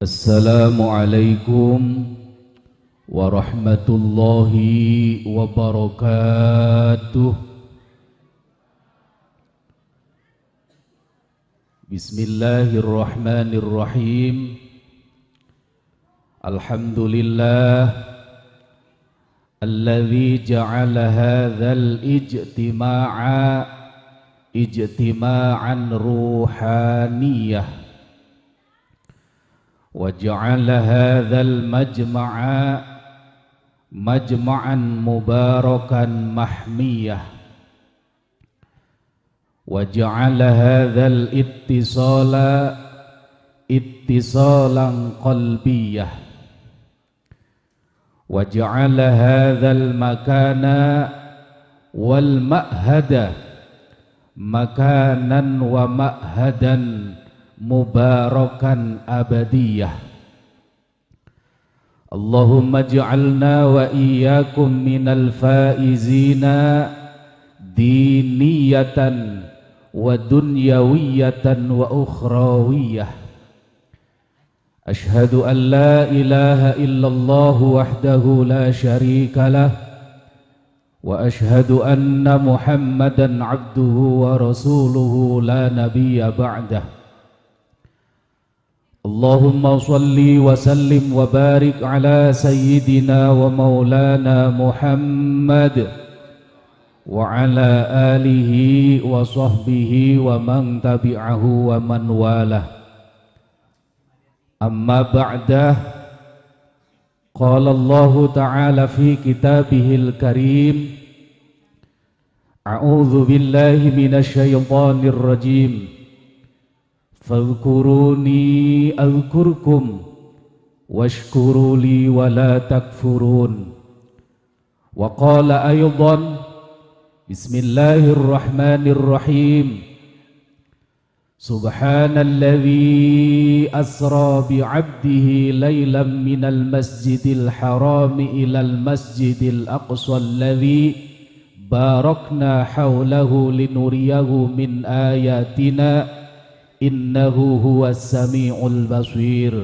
Assalamualaikum warahmatullahi wabarakatuh. Bismillahirrahmanirrahim. Alhamdulillah alladzi ja'ala hadzal ijtima'a ijtima'an ruhaniyah وجعل هذا المجمع مجمعا مباركا محميا وجعل هذا الاتصال اتصالا قلبيا وجعل هذا المكان والمأهد مكانا ومأهدا mubarakan abadiyah. Allahumma ij'alna wa iyyakum minal faizina diniyatan wa dunyawiyatan wa ukhrawiyah. Ashhadu an la ilaha illallah wahdahu la syarika lah wa ashhadu anna Muhammadan abduhu wa rasuluhu la nabiyya ba'dah. Allahumma salli wa sallim wa barik ala sayyidina wa maulana Muhammad wa ala alihi wa sahbihi wa man tabi'ahu wa man walah. Amma ba'dah, qala Allah ta'ala fi kitabihil karim, a'udzu billahi minasy syaithanir rajim. Fadhkuruni adhkurkum washkuru li wa la takfurun. Wa qala aydan bismillahirrahmanirrahim subhanalladzi asra bi'abdihi laylan minal masjidil harami ilal masjidil aqsa alladzi barakna hawlahu linuriyahu min ayatina innahu huwas sami'ul basir.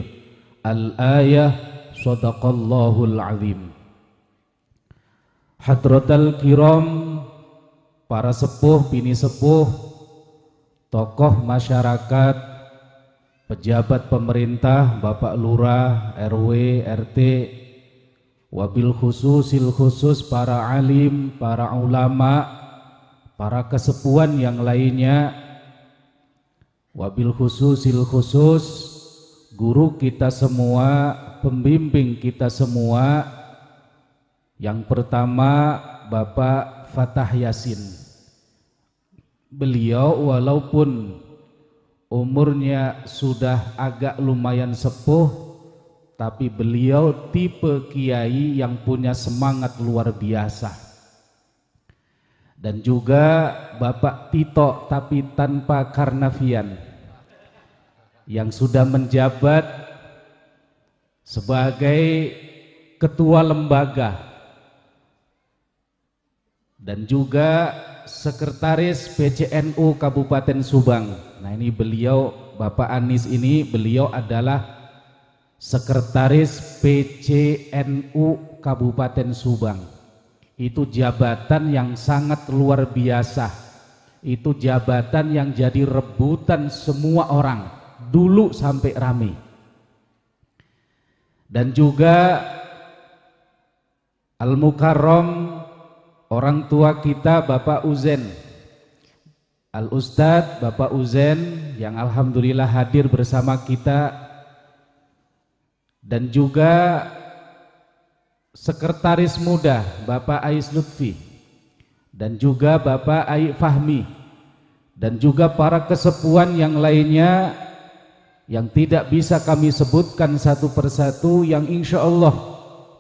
Al-ayah. Shadaqallahul azim. Hadratal kiram, para sepuh, bini sepuh, tokoh masyarakat, pejabat pemerintah, Bapak Lurah, RW, RT, wabil khususil khusus para alim, para ulama, para kesepuhan yang lainnya, wabil khususil khusus guru kita semua, pembimbing kita semua. Yang pertama Bapak Fatah Yasin. Beliau walaupun umurnya sudah agak lumayan sepuh, tapi beliau tipe kiai yang punya semangat luar biasa. Dan juga Bapak Tito tapi tanpa Karnavian, yang sudah menjabat sebagai ketua lembaga dan juga sekretaris PCNU Kabupaten Subang. Nah, ini beliau, Bapak Anis ini, beliau adalah sekretaris PCNU Kabupaten Subang. Itu jabatan yang sangat luar biasa. Itu jabatan yang jadi rebutan semua orang dulu sampai rame. Dan juga Al-Mukarram, orang tua kita Bapak Uzen, Al-Ustadz Bapak Uzen, yang alhamdulillah hadir bersama kita. Dan juga sekretaris muda Bapak Ais Lutfi, dan juga Bapak Ai Fahmi, dan juga para kesepuhan yang lainnya yang tidak bisa kami sebutkan satu persatu, yang insya Allah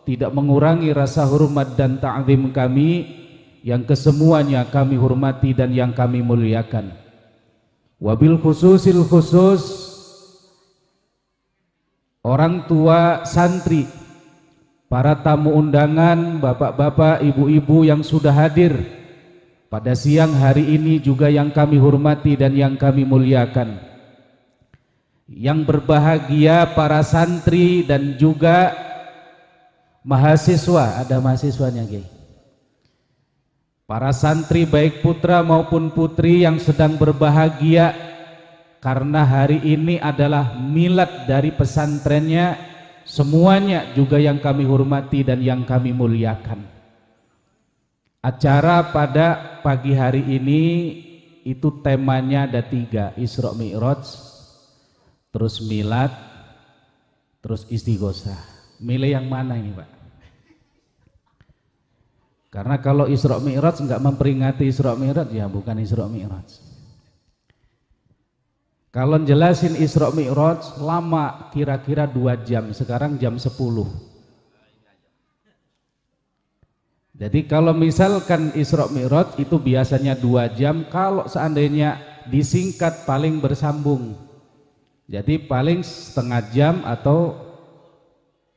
tidak mengurangi rasa hormat dan ta'zim kami, yang kesemuanya kami hormati dan yang kami muliakan. Wabil khususil khusus orang tua santri, para tamu undangan, bapak-bapak, ibu-ibu yang sudah hadir pada siang hari ini juga yang kami hormati dan yang kami muliakan. yang berbahagia para santri dan juga mahasiswa, ada mahasiswanya Kiai. Para santri baik putra maupun putri yang sedang berbahagia karena hari ini adalah milad dari pesantrennya, semuanya juga yang kami hormati dan yang kami muliakan. Acara pada pagi hari ini itu temanya ada 3, Isra Mi'raj, terus milad, terus istighosah. Milih yang mana ini Pak? Karena kalau Isra Mi'raj enggak memperingati Isra Mi'raj, ya bukan Isra Mi'raj. Kalau jelasin Isra Mi'raj lama, kira-kira 2 jam, sekarang jam 10. Jadi kalau misalkan Isra Mi'raj itu biasanya 2 jam, kalau seandainya disingkat paling bersambung. Jadi paling setengah jam atau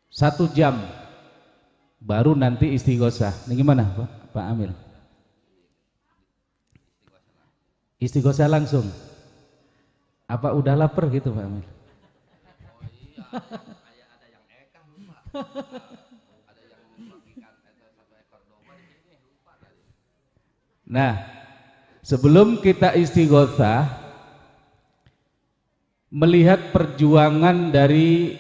1 jam baru nanti istighosah. Ini gimana Pak Amil? Istighosah langsung? Apa udah lapar gitu Pak Amil? Oh iya, kayak ada yang ekang lupa. Ada yang membagikan 1 ekor domba di sini lupa tadi. Nah, sebelum kita istighosah, melihat perjuangan dari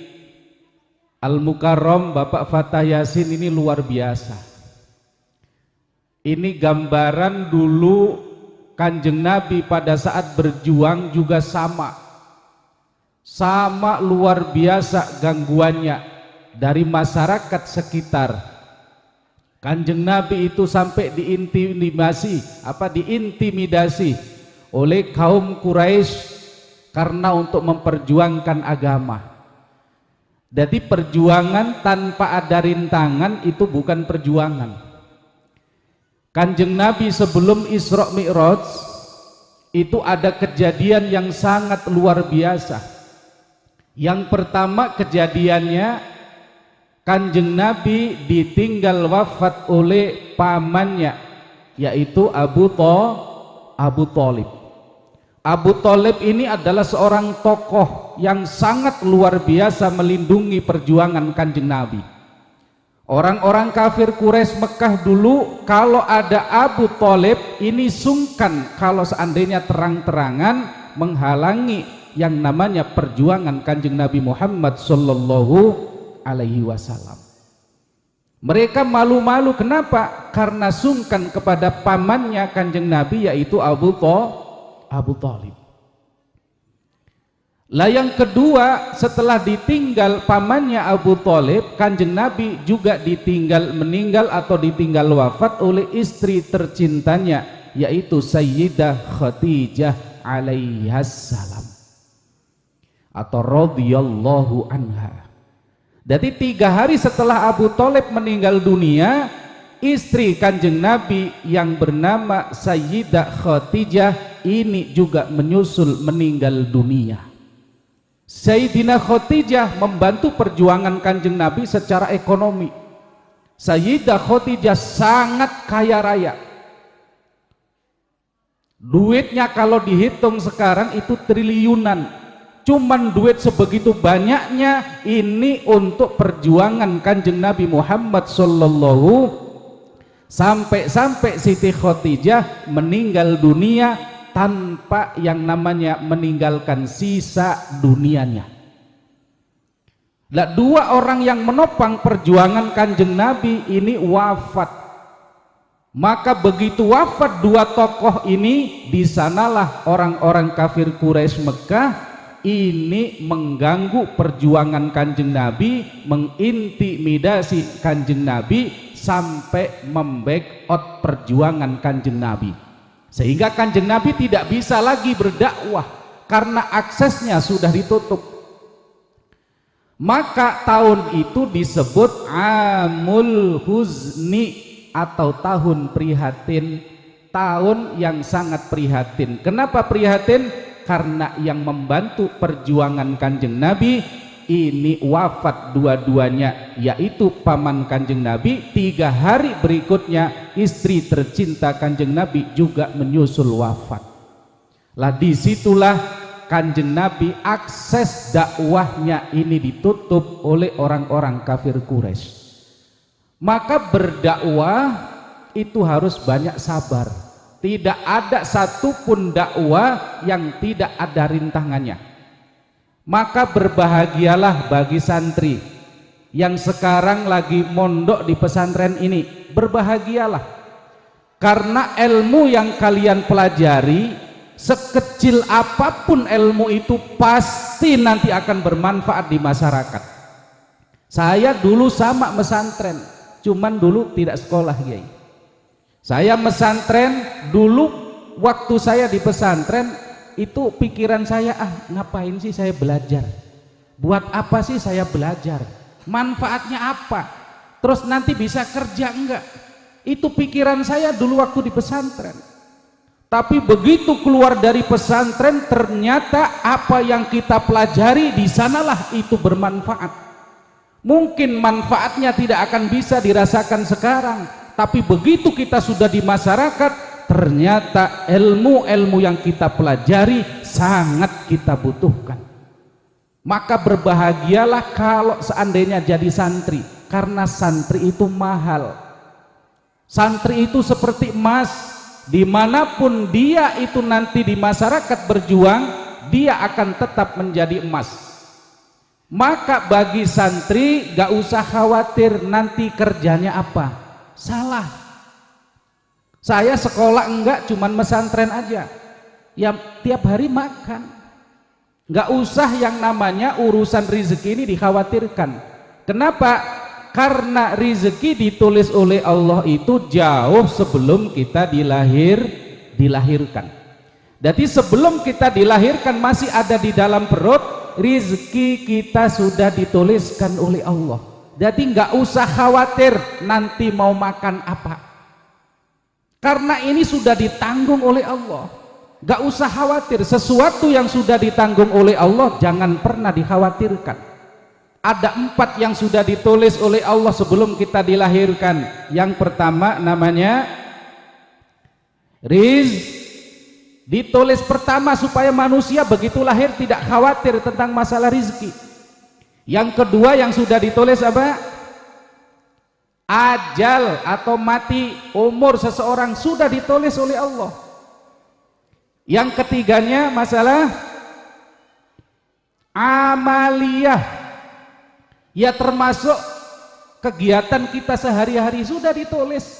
Al-Mukarram Bapak Fatah Yasin ini luar biasa. Ini gambaran dulu Kanjeng Nabi pada saat berjuang juga sama luar biasa gangguannya dari masyarakat sekitar. Kanjeng Nabi itu sampai diintimidasi oleh kaum Quraisy karena untuk memperjuangkan agama. Jadi perjuangan tanpa ada rintangan itu bukan perjuangan. Kanjeng Nabi sebelum Isra Mi'raj itu ada kejadian yang sangat luar biasa. Yang pertama kejadiannya, Kanjeng Nabi ditinggal wafat oleh pamannya, yaitu Abu Thalib. Abu Thalib ini adalah seorang tokoh yang sangat luar biasa melindungi perjuangan Kanjeng Nabi. Orang-orang kafir Quraisy Mekah dulu kalau ada Abu Thalib ini sungkan kalau seandainya terang-terangan menghalangi yang namanya perjuangan Kanjeng Nabi Muhammad sallallahu alaihi wasallam. Mereka malu-malu, kenapa? Karena sungkan kepada pamannya Kanjeng Nabi, yaitu Abu Thalib. Lah yang kedua, setelah ditinggal pamannya Abu Thalib, Kanjeng Nabi juga meninggal atau ditinggal wafat oleh istri tercintanya, yaitu Sayyidah Khadijah alaihassalam atau radhiyallahu anha. Jadi 3 hari setelah Abu Thalib meninggal dunia, istri Kanjeng Nabi yang bernama Sayyidah Khadijah ini juga menyusul meninggal dunia. Sayyidina Khadijah membantu perjuangan Kanjeng Nabi secara ekonomi. Sayyidah Khadijah sangat kaya raya. Duitnya kalau dihitung sekarang itu triliunan. Cuman duit sebegitu banyaknya ini untuk perjuangan Kanjeng Nabi Muhammad sallallahu sampai Siti Khadijah meninggal dunia tanpa yang namanya meninggalkan sisa dunianya. Nah, 2 orang yang menopang perjuangan Kanjeng Nabi ini wafat. Maka begitu wafat 2 tokoh ini, di sanalah orang-orang kafir Quraisy Mekah ini mengganggu perjuangan Kanjeng Nabi, mengintimidasi Kanjeng Nabi sampai membackout perjuangan Kanjeng Nabi. Sehingga Kanjeng Nabi tidak bisa lagi berdakwah karena aksesnya sudah ditutup. Maka tahun itu disebut Amul Huzni atau tahun prihatin, tahun yang sangat prihatin. Kenapa prihatin? Karena yang membantu perjuangan Kanjeng Nabi ini wafat dua-duanya, yaitu paman Kanjeng Nabi. 3 hari berikutnya istri tercinta Kanjeng Nabi juga menyusul wafat. Lah disitulah Kanjeng Nabi, akses dakwahnya ini ditutup oleh orang-orang kafir Quraisy. Maka berdakwah itu harus banyak sabar. Tidak ada satupun dakwah yang tidak ada rintangannya. Maka berbahagialah bagi santri yang sekarang lagi mondok di pesantren ini. Berbahagialah, karena ilmu yang kalian pelajari, sekecil apapun ilmu itu, pasti nanti akan bermanfaat di masyarakat. Saya dulu sama pesantren, cuman dulu tidak sekolah, Kiai. Saya pesantren dulu, waktu saya di pesantren itu pikiran saya, ngapain sih saya belajar? Buat apa sih saya belajar? Manfaatnya apa? Terus nanti bisa kerja enggak? Itu pikiran saya dulu waktu di pesantren. Tapi begitu keluar dari pesantren, ternyata apa yang kita pelajari di sanalah itu bermanfaat. Mungkin manfaatnya tidak akan bisa dirasakan sekarang, tapi begitu kita sudah di masyarakat, ternyata ilmu-ilmu yang kita pelajari sangat kita butuhkan. Maka berbahagialah kalau seandainya jadi santri, karena santri itu mahal. Santri itu seperti emas, dimanapun dia itu nanti di masyarakat berjuang, dia akan tetap menjadi emas. Maka bagi santri gak usah khawatir nanti kerjanya apa, salah. Saya sekolah enggak, cuman pesantren aja, ya tiap hari makan. Gak usah yang namanya urusan rezeki ini dikhawatirkan. Kenapa? Karena rezeki ditulis oleh Allah itu jauh sebelum kita dilahirkan. Jadi sebelum kita dilahirkan masih ada di dalam perut, rezeki kita sudah dituliskan oleh Allah. Jadi nggak usah khawatir nanti mau makan apa, karena ini sudah ditanggung oleh Allah. Nggak usah khawatir, sesuatu yang sudah ditanggung oleh Allah jangan pernah dikhawatirkan. Ada 4 yang sudah ditulis oleh Allah sebelum kita dilahirkan. Yang pertama namanya ditulis pertama supaya manusia begitu lahir tidak khawatir tentang masalah rizki. Yang kedua yang sudah ditulis apa? Ajal atau mati, umur seseorang sudah ditulis oleh Allah. Yang ketiganya masalah amaliyah, ya termasuk kegiatan kita sehari-hari sudah ditulis.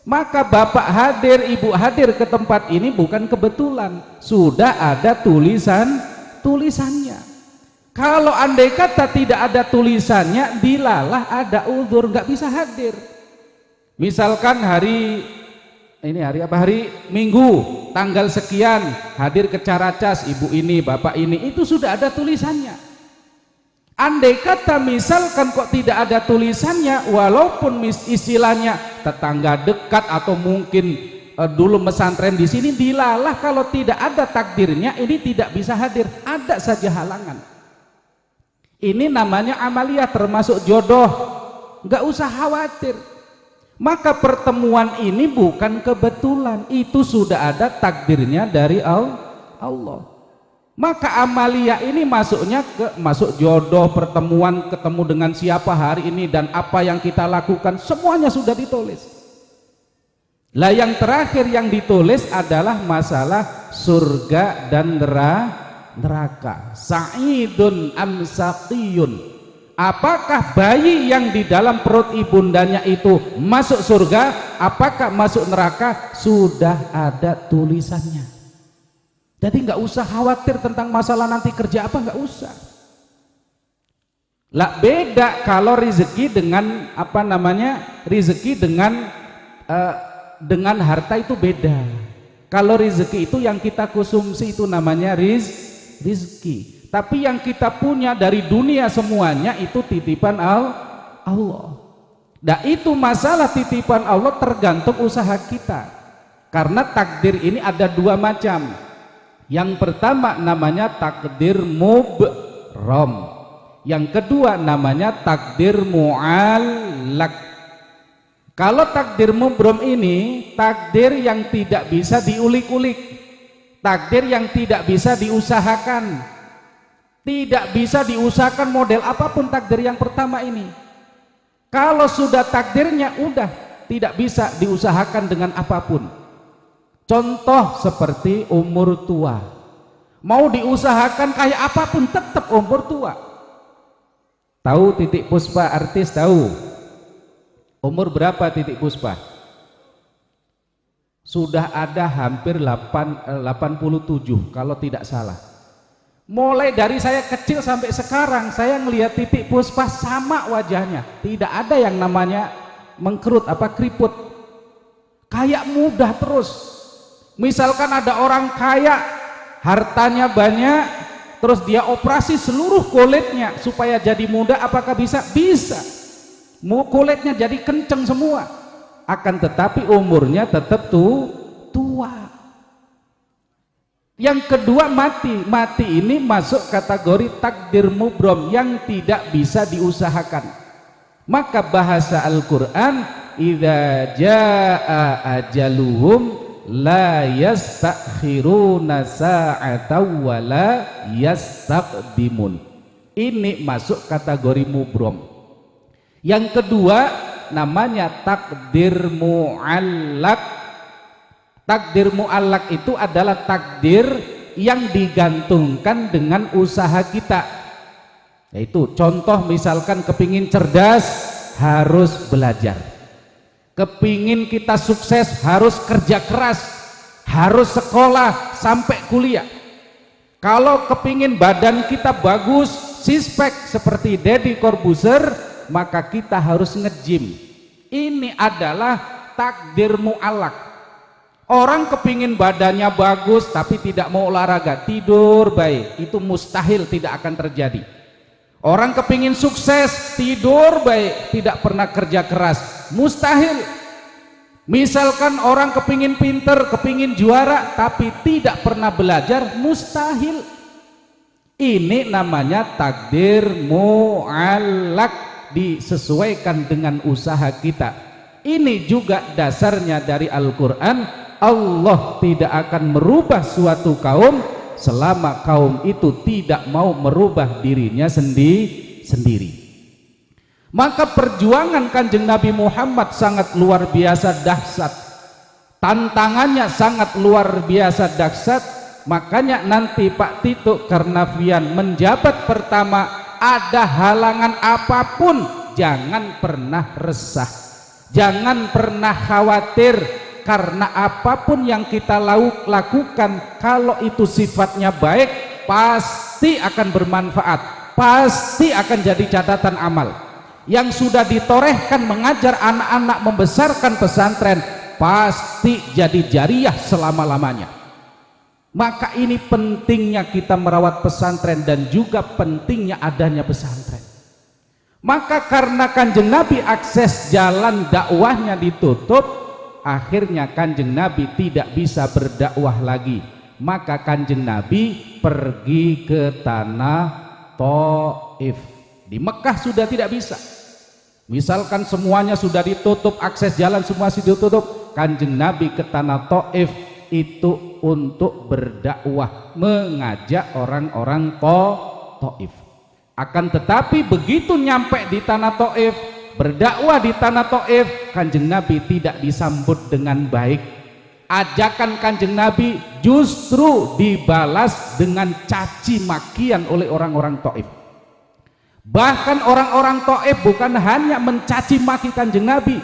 Maka bapak hadir, ibu hadir ke tempat ini bukan kebetulan, sudah ada tulisannya. Kalau andai kata tidak ada tulisannya, dilalah ada uzur nggak bisa hadir. Misalkan hari Minggu tanggal sekian hadir ke Caracas, ibu ini bapak ini, itu sudah ada tulisannya. Andai kata misalkan kok tidak ada tulisannya, walaupun istilahnya tetangga dekat atau mungkin dulu pesantren di sini, dilalah kalau tidak ada takdirnya ini tidak bisa hadir, ada saja halangan. Ini namanya amaliyah, termasuk jodoh, nggak usah khawatir. Maka pertemuan ini bukan kebetulan, itu sudah ada takdirnya dari Allah. Maka amalia ini masuk jodoh, pertemuan, ketemu dengan siapa hari ini dan apa yang kita lakukan, semuanya sudah ditulis. Lah yang terakhir yang ditulis adalah masalah surga dan neraka. Sa'idun am saqiyun. Apakah bayi yang di dalam perut ibundanya itu masuk surga, apakah masuk neraka, sudah ada tulisannya. Jadi nggak usah khawatir tentang masalah nanti kerja apa, nggak usah. Lah beda kalau rezeki dengan rezeki dengan harta itu beda. Kalau rezeki itu yang kita konsumsi itu namanya rezeki. Tapi yang kita punya dari dunia semuanya itu titipan Allah. Nah itu masalah titipan Allah tergantung usaha kita. Karena takdir ini ada 2 macam. Yang pertama namanya takdir mubrom, yang kedua namanya takdir mu'allak. Kalau takdir mubrom ini takdir yang tidak bisa diulik-ulik, takdir yang tidak bisa diusahakan. Tidak bisa diusahakan model apapun takdir yang pertama ini. Kalau sudah takdirnya udah tidak bisa diusahakan dengan apapun. Contoh seperti umur tua. Mau diusahakan kayak apapun tetap umur tua. Tahu Titik Puspa artis tahu? Umur berapa Titik Puspa? Sudah ada hampir 87 kalau tidak salah. Mulai dari saya kecil sampai sekarang saya ngelihat Titik Puspa sama wajahnya, tidak ada yang namanya mengkerut apa keriput, kayak muda terus. Misalkan ada orang kaya hartanya banyak terus dia operasi seluruh kulitnya supaya jadi muda, apakah bisa? Bisa, kulitnya jadi kenceng semua, akan tetapi umurnya tetap tua. Yang kedua mati ini masuk kategori takdir mubrom yang tidak bisa diusahakan. Maka bahasa Al-Quran, idza jaa ajaluhum la yastakhiruna sa'atan wa la yastaqdimun. Ini masuk kategori mubrom. Yang kedua namanya takdir mu'allaq. Takdir mu'allaq itu adalah takdir yang digantungkan dengan usaha kita. Yaitu contoh misalkan kepingin cerdas harus belajar, kepingin kita sukses harus kerja keras, harus sekolah sampai kuliah. Kalau kepingin badan kita bagus, six-pack seperti Deddy Corbuzier, maka kita harus nge-gym. Ini adalah takdir mu'allaq. Orang kepingin badannya bagus tapi tidak mau olahraga, tidur baik, itu mustahil, tidak akan terjadi. Orang kepingin sukses, tidur baik, tidak pernah kerja keras, mustahil. Misalkan orang kepingin pinter, kepingin juara tapi tidak pernah belajar, mustahil. Ini namanya takdir mu'allaq, disesuaikan dengan usaha kita. Ini juga dasarnya dari Al-Quran. Allah tidak akan merubah suatu kaum selama kaum itu tidak mau merubah dirinya sendiri. Maka perjuangan Kanjeng Nabi Muhammad sangat luar biasa dahsyat, tantangannya sangat luar biasa dahsyat. Makanya nanti Pak Tito Karnavian menjabat pertama, ada halangan apapun jangan pernah resah, jangan pernah khawatir. Karena apapun yang kita lakukan, kalau itu sifatnya baik, pasti akan bermanfaat, pasti akan jadi catatan amal. Yang sudah ditorehkan mengajar anak-anak, membesarkan pesantren, pasti jadi jariah selama-lamanya. Maka ini pentingnya kita merawat pesantren dan juga pentingnya adanya pesantren. Maka karena Kanjeng Nabi akses jalan dakwahnya ditutup, akhirnya Kanjeng Nabi tidak bisa berdakwah lagi. Maka Kanjeng Nabi pergi ke tanah Taif. Di Mekah sudah tidak bisa. Misalkan semuanya sudah ditutup, akses jalan semua sudah ditutup, Kanjeng Nabi ke tanah Taif itu untuk berdakwah, mengajak orang-orang Taif. Akan tetapi begitu nyampe di tanah Taif, berdakwah di tanah Taif, Kanjeng Nabi tidak disambut dengan baik. Ajakan Kanjeng Nabi justru dibalas dengan caci makian oleh orang-orang Taif. Bahkan orang-orang Taif bukan hanya mencaci maki Kanjeng Nabi,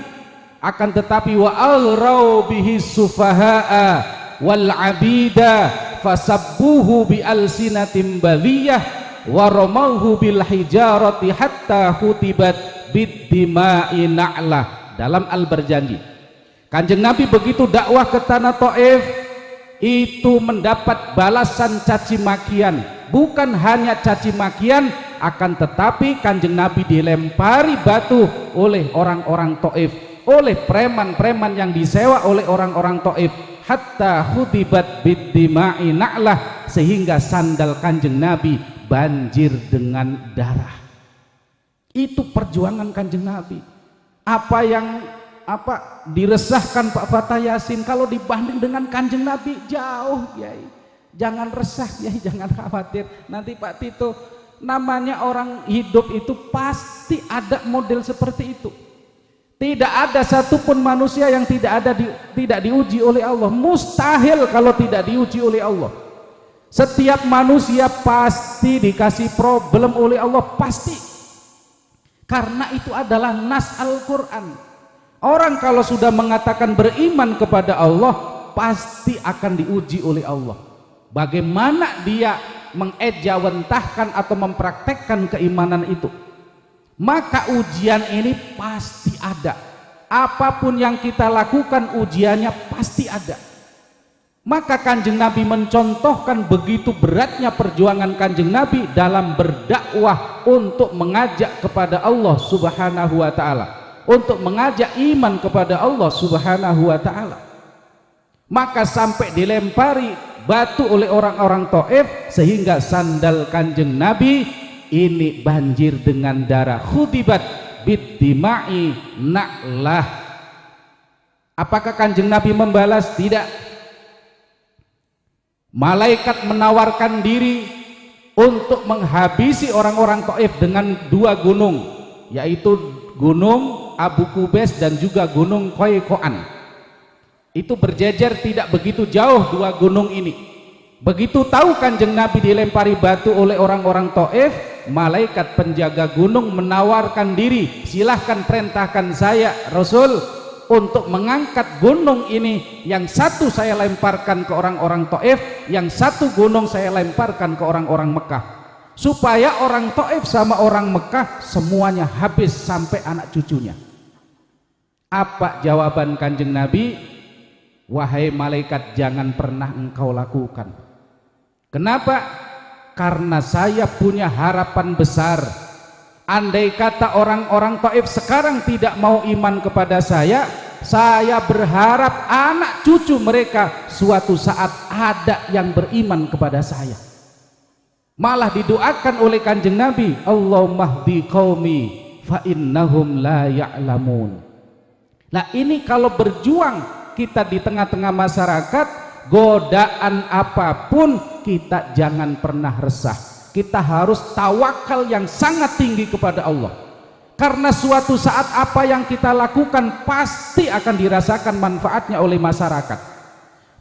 akan tetapi wa alrau bihi sufahaa wal abida fasabbuhu bi alsinatim baliyah wa ramauhu bil hijarati hatta hutibat biddima'i na'lah. Dalam Al-Barjanji, Kanjeng Nabi begitu dakwah ke tanah Taif itu mendapat balasan caci makian. Bukan hanya caci makian, akan tetapi Kanjeng Nabi dilempari batu oleh orang-orang Taif, oleh preman-preman yang disewa oleh orang-orang Taif, hatta hutibat biddima'i na'lah, sehingga sandal Kanjeng Nabi banjir dengan darah. Itu perjuangan Kanjeng Nabi. Apa yang diresahkan Pak Fatah Yasin kalau dibanding dengan Kanjeng Nabi jauh, Kiai. Jangan resah Kiai, jangan khawatir. Nanti Pak Tito, namanya orang hidup itu pasti ada model seperti itu. Tidak ada satupun manusia yang tidak diuji oleh Allah. Mustahil kalau tidak diuji oleh Allah. Setiap manusia pasti dikasih problem oleh Allah, pasti. Karena itu adalah nas Al-Quran. Orang kalau sudah mengatakan beriman kepada Allah, pasti akan diuji oleh Allah. Bagaimana dia mengejawantahkan atau mempraktekkan keimanan itu. Maka ujian ini pasti ada. Apapun yang kita lakukan, ujiannya pasti ada. Maka Kanjeng Nabi mencontohkan begitu beratnya perjuangan Kanjeng Nabi dalam berdakwah untuk mengajak kepada Allah Subhanahu wa ta'ala, untuk mengajak iman kepada Allah Subhanahu wa ta'ala. Maka sampai dilempari batu oleh orang-orang Taif sehingga sandal Kanjeng Nabi ini banjir dengan darah. Khudibat biddima'i na'lah. Apakah Kanjeng Nabi membalas? Tidak. Malaikat menawarkan diri untuk menghabisi orang-orang Taif dengan dua gunung, yaitu gunung Abu Kubais dan juga gunung Qoiqoan. Itu berjejer tidak begitu jauh dua gunung ini. Begitu tahu Kanjeng Nabi dilempari batu oleh orang-orang Taif, malaikat penjaga gunung menawarkan diri, silahkan perintahkan saya Rasul untuk mengangkat gunung ini. Yang satu saya lemparkan ke orang-orang Taif, yang satu gunung saya lemparkan ke orang-orang Mekah, supaya orang Taif sama orang Mekah semuanya habis sampai anak cucunya. Apa jawaban Kanjeng Nabi? Wahai malaikat, jangan pernah engkau lakukan. Kenapa? Karena saya punya harapan besar. Andai kata orang-orang Taif sekarang tidak mau iman kepada saya berharap anak cucu mereka suatu saat ada yang beriman kepada saya. Malah didoakan oleh Kanjeng Nabi, Allahumma hdi qaumi fa innahum la ya'lamun. Nah, ini kalau berjuang kita di tengah-tengah masyarakat, godaan apapun kita jangan pernah resah. Kita harus tawakal yang sangat tinggi kepada Allah, karena suatu saat apa yang kita lakukan pasti akan dirasakan manfaatnya oleh masyarakat.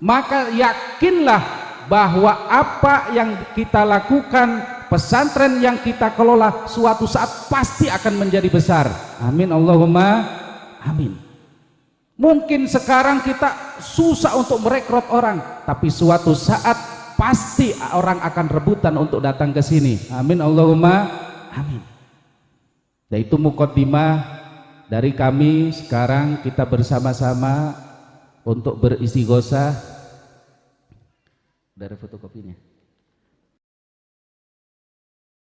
Maka yakinlah bahwa apa yang kita lakukan, pesantren yang kita kelola, suatu saat pasti akan menjadi besar. Amin Allahumma amin. Mungkin sekarang kita susah untuk merekrut orang, tapi suatu saat pasti orang akan rebutan untuk datang ke sini. Amin Allahumma amin. Dan itu muqaddimah dari kami. Sekarang kita bersama-sama untuk beristighosah. Dari fotokopinya.